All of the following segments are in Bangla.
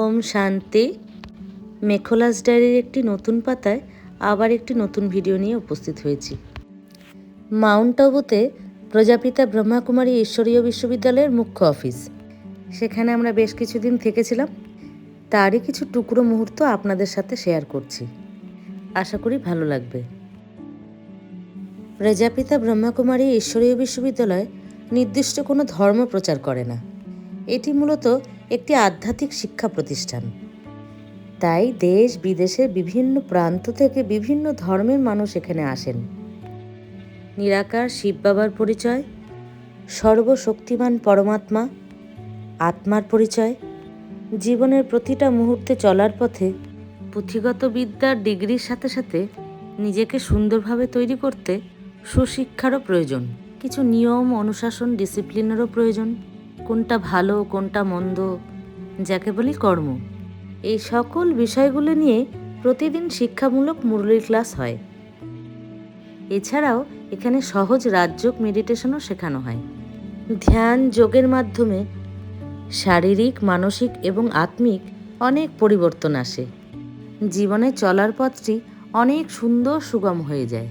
ওম শান্তি। মেখলাস ডায়েরির একটি নতুন পাতায় আবার একটি নতুন ভিডিও নিয়ে উপস্থিত হয়েছি। মাউন্ট আবুতে প্রজাপিতা ব্রহ্মাকুমারী ঈশ্বরীয় বিশ্ববিদ্যালয়ের মুখ্য অফিস, সেখানে আমরা বেশ কিছুদিন থেকেছিলাম। তারই কিছু টুকরো মুহূর্ত আপনাদের সাথে শেয়ার করছি, আশা করি ভালো লাগবে। প্রজাপিতা ব্রহ্মাকুমারী ঈশ্বরীয় বিশ্ববিদ্যালয় নির্দিষ্ট কোনো ধর্ম প্রচার করে না। এটি মূলত একটি আধ্যাত্মিক শিক্ষা প্রতিষ্ঠান। তাই দেশ বিদেশের বিভিন্ন প্রান্ত থেকে বিভিন্ন ধর্মের মানুষ এখানে আসেন। নিরাকার শিব বাবার পরিচয়, সর্বশক্তিমান পরমাত্মা, আত্মার পরিচয়, জীবনের প্রতিটা মুহূর্তে চলার পথে পুঁথিগত বিদ্যার ডিগ্রির সাথে সাথে নিজেকে সুন্দরভাবে তৈরি করতে সুশিক্ষারও প্রয়োজন। কিছু নিয়ম, অনুশাসন, ডিসিপ্লিনেরও প্রয়োজন। কোনটা ভালো, কোনটা মন্দ, যাকে বলি কর্ম, এই সকল বিষয়গুলো নিয়ে প্রতিদিন শিক্ষামূলক মুরলি ক্লাস হয়। এছাড়াও এখানে সহজ রাজযোগ মেডিটেশনও শেখানো হয়। ধ্যান যোগের মাধ্যমে শারীরিক, মানসিক এবং আত্মিক অনেক পরিবর্তন আসে। জীবনে চলার পথটি অনেক সুন্দর, সুগম হয়ে যায়।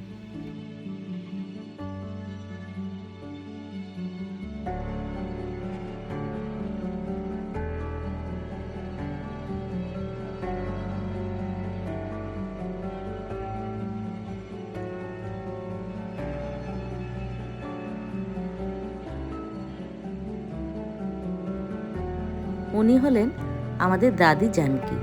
উনি হলেন আমাদের দাদি জানকী।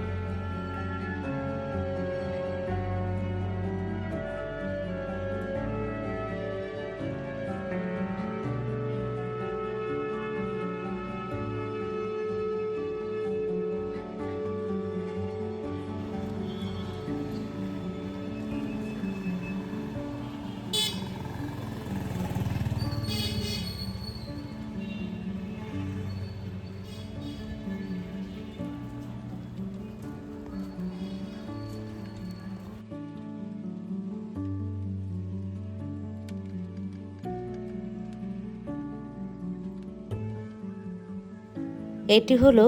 এটি হলো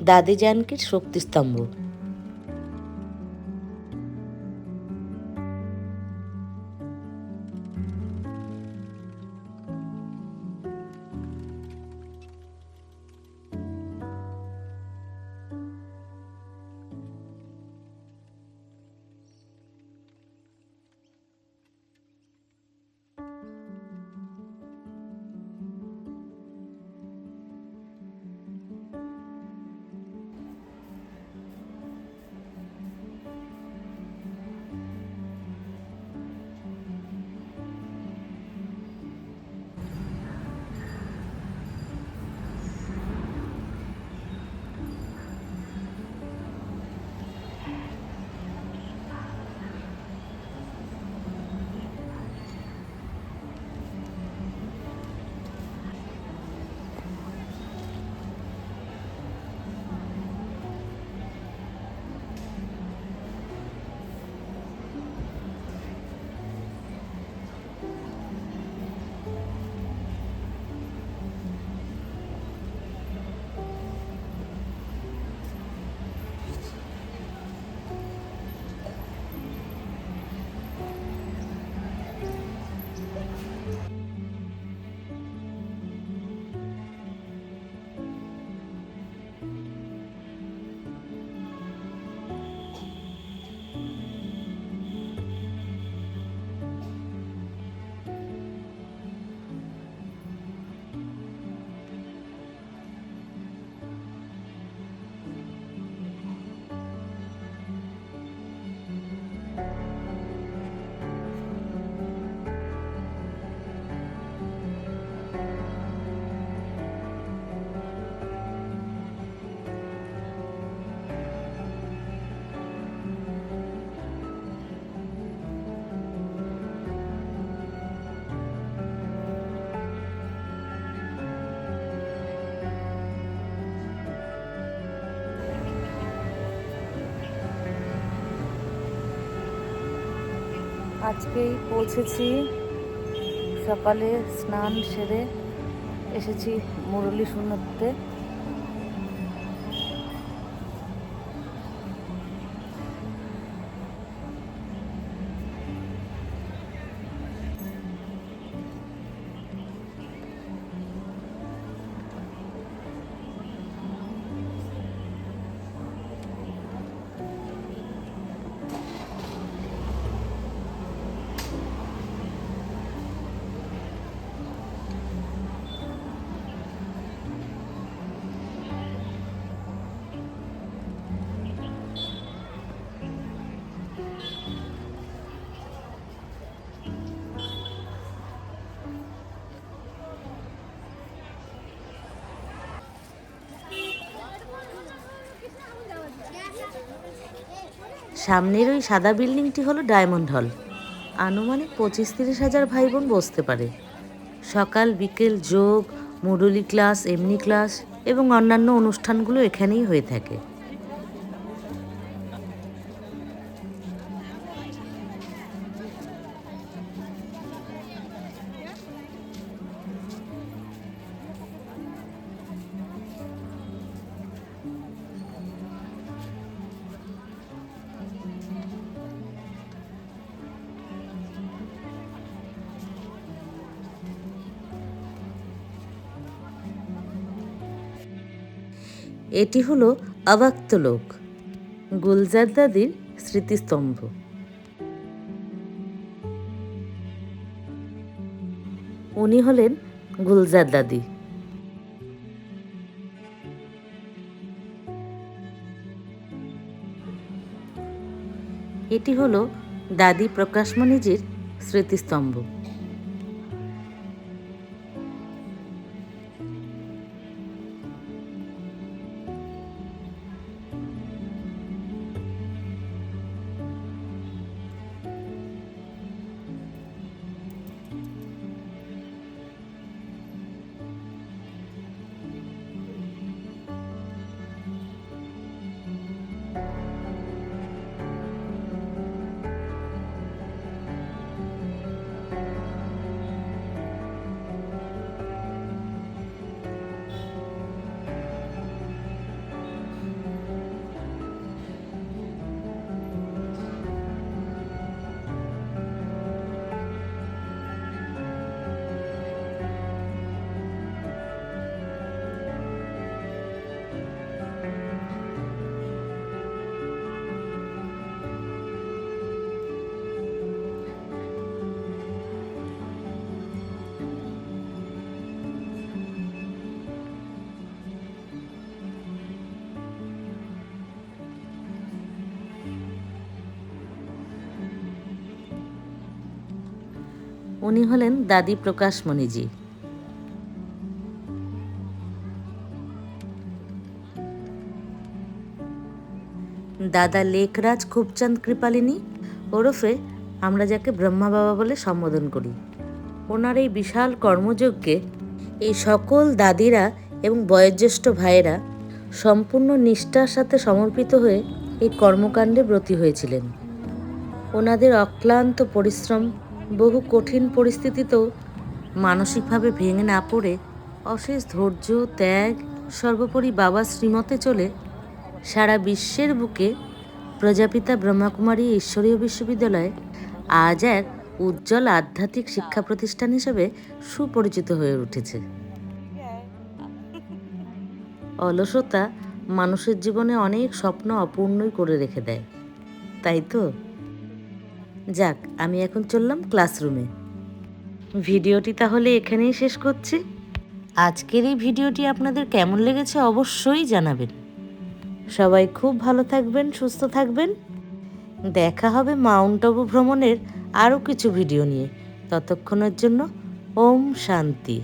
দাদি জানকীর শক্তিস্তম্ভ। আজকেই পৌঁছেছি, সকালে স্নান সেরে এসেছি মুরলি শুনতে। সামনের ওই সাদা বিল্ডিংটি হলো ডায়মন্ড হল। আনুমানিক 25-30 হাজার ভাই বোন বসতে পারে। সকাল বিকেল যোগ, মুরুলি ক্লাস, এমনি ক্লাস এবং অন্যান্য অনুষ্ঠানগুলো এখানেই হয়ে থাকে। এটি হলো অবাক্ত লোক, গুলজার দাদির স্মৃতিস্তম্ভ। উনি হলেন গুলজার দাদি। এটি হলো দাদি প্রকাশমণিজির স্মৃতিস্তম্ভ। উনি হলেন দাদি প্রকাশমণিজি। দাদা লেখরাজ খুবচাঁদ কৃপালিনী ওরফে আমরা যাকে ব্রহ্মা বাবা বলে সম্বোধন করি। ওনার এই বিশাল কর্মযজ্ঞে এই সকল দাদিরা এবং বয়োজ্যেষ্ঠ ভাইয়েরা সম্পূর্ণ নিষ্ঠার সাথে সমর্পিত হয়ে এই কর্মকাণ্ডে ব্রতী হয়েছিলেন। ওনাদের অক্লান্ত পরিশ্রম বহু কঠিন পরিস্থিতিতেও মানসিকভাবে ভেঙে না পড়ে অশেষ ধৈর্য, ত্যাগ, সর্বোপরি বাবার শ্রীমতে চলে সারা বিশ্বের বুকে প্রজাপিতা ব্রহ্মাকুমারী ঈশ্বরীয় বিশ্ববিদ্যালয় আজ এক উজ্জ্বল আধ্যাত্মিক শিক্ষা প্রতিষ্ঠান হিসেবে সুপরিচিত হয়ে উঠেছে। অলসতা মানুষের জীবনে অনেক স্বপ্ন অপূর্ণই করে রেখে দেয়, তাই তো? যাক, আমি এখন চললাম ক্লাসরুমে। ভিডিওটি তাহলে এখানেই শেষ করছি। আজকের এই ভিডিওটি আপনাদের কেমন লেগেছে অবশ্যই জানাবেন। সবাই খুব ভালো থাকবেন, সুস্থ থাকবেন। দেখা হবে মাউন্ট আবু ভ্রমণের আরও কিছু ভিডিও নিয়ে। ততক্ষণের জন্য ওম শান্তি।